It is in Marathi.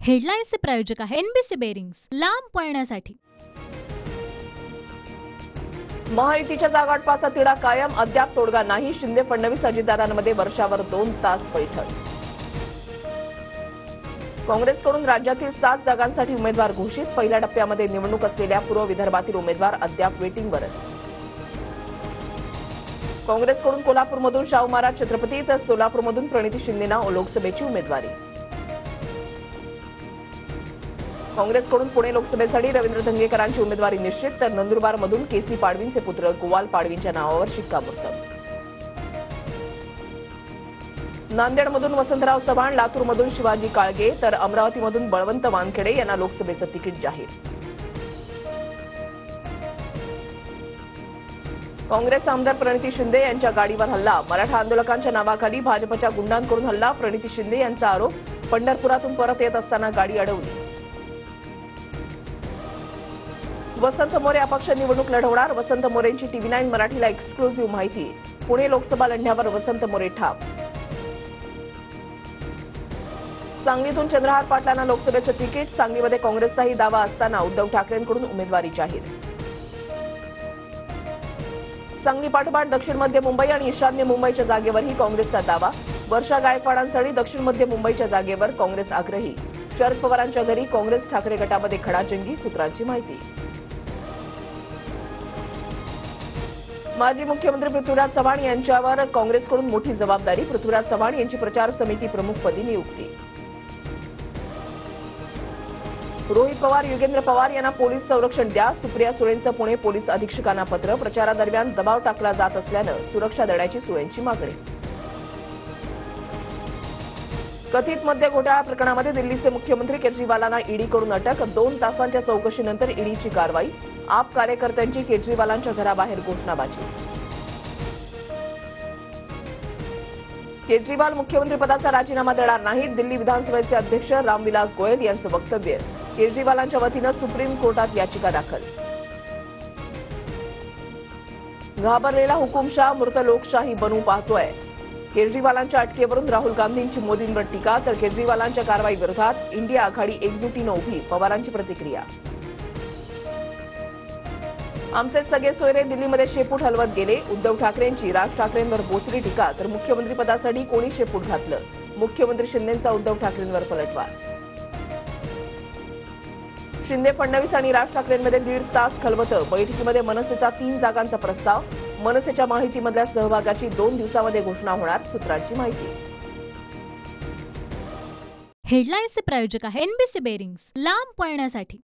हेडलाईन्सचे प्रायोजक आहे एनबीसी बेरिंग्स, लांब पळण्यासाठी। महायुतीच्या जागावाटपाचा तिढा कायम, अद्याप तोडगा नाही। शिंदे फडणवीस अजितदादांमध्ये वर्षावर 2 तास बैठक। काँग्रेसकडून राज्यातील 7 जागांसाठी उमेदवार घोषित। पहिल्या टप्प्यामध्ये निवडणूक असलेल्या पूर्व विदर्भातील उमेदवार अद्याप वेटिंगवरच। काँग्रेसकडून कोल्हापूरमधून शाहू महाराज छत्रपती तर सोलापूरमधून प्रणिती शिंदेंना लोकसभेची उमेदवारी। काँग्रेसकडून पुणे लोकसभेसाठी रवींद्र धंगेकरांची उमेदवारी निश्चित, तर नंदुरबारमधून केसी पाडवींचे पुत्र गोवाल पाडवींच्या नावावर शिक्कामोर्तब। नांदेडमधून वसंतराव चव्हाण, लातूरमधून शिवाजी काळगे तर अमरावतीमधून बळवंत वानखेडे यांना लोकसभेचं तिकीट जाहीर। काँग्रेस आमदार प्रणिती शिंदे यांच्या गाडीवर हल्ला, मराठा आंदोलकांच्या नावाखाली भाजपच्या गुंडांकडून हल्ला। प्रणिती शिंदे यांचा आरोप, पंढरपुरातून परत येत असताना गाडी अडवली। वसंत मोरे अपक्ष निवडणूक लढवणार, वसंत मोरेंची TV9 मराठीला एक्सक्लुझिव्ह माहिती। पुणे लोकसभा लढण्यावर वसंत मोरे ठाम। सांगलीतून चंद्रहार पाटलांना लोकसभेचं तिकीट, सांगलीमध्ये काँग्रेसचाही दावा असताना उद्धव ठाकरेंकडून उमेदवारी जाहीर। सांगली पाठोपाठ दक्षिण मध्य मुंबई आणि ईशान्य मुंबईच्या जागेवरही काँग्रेसचा दावा। वर्षा गायकवाडांसाठी दक्षिण मध्य मुंबईच्या जागेवर काँग्रेस आग्रही। शरद पवारांच्या घरी काँग्रेस ठाकरे गटामध्ये खडाजंगी, सूत्रांची माहिती। माजी मुख्यमंत्री पृथ्वीराज चव्हाण यांच्यावर काँग्रेसकडून मोठी जबाबदारी, पृथ्वीराज चव्हाण यांची प्रचार समिती प्रमुखपदी नियुक्ती। रोहित पवार, युगेंद्र पवार यांना पोलीस संरक्षण द्या, सुप्रिया सुळेंचं पुणे पोलीस अधीक्षकांना पत्र। प्रचारादरम्यान दबाव टाकला जात असल्यानं सुरक्षा देण्याची सुळेंची मागणी। कथित मद्य घोटाळा प्रकरणामध्ये दिल्लीचे मुख्यमंत्री केजरीवालांना ईडीकडून अटक, 2 तासांच्या चौकशीनंतर ईडीची कारवाई। आप कार्यकर्त्यांची केजरीवालांच्या घराबाहेर घोषणाबाजी। केजरीवाल मुख्यमंत्रीपदाचा राजीनामा देणार नाहीत, दिल्ली विधानसभेचे अध्यक्ष रामविलास गोयल यांचं वक्तव्य। केजरीवालांच्या वतीनं सुप्रीम कोर्टात याचिका दाखल। घाबरलेला हुकुमशाह मृत लोकशाही बनू पाहतोय, केजरीवालांच्या अटकेवरून राहुल गांधींची मोदींवर टीका, तर केजरीवालांच्या कारवाई विरोधात इंडिया आघाडी एकजुटीनं उभी, पवारांची प्रतिक्रिया। आमचे सगळे सोयरे दिल्लीमध्ये शेपूट हलवत गेले, उद्धव ठाकरेंची राज ठाकरेंवर बोचरी टीका, तर मुख्यमंत्रीपदासाठी कोणी शेपूट घातलं, मुख्यमंत्री शिंदेंचा उद्धव ठाकरेंवर पलटवार। शिंदे फडणवीस आणि राज ठाकरेंमध्ये 1.5 तास खलबतं, बैठकीमध्ये मनसेचा 3 जागांचा प्रस्ताव। मनसेच्या माहितीमधल्या सहभागाची 2 दिवसांमध्ये घोषणा होणार, सूत्रांची माहिती। हेडलाईन्सचे प्रायोजक आहे एनबीसी बेरिंग्स, लांब पळण्यासाठी।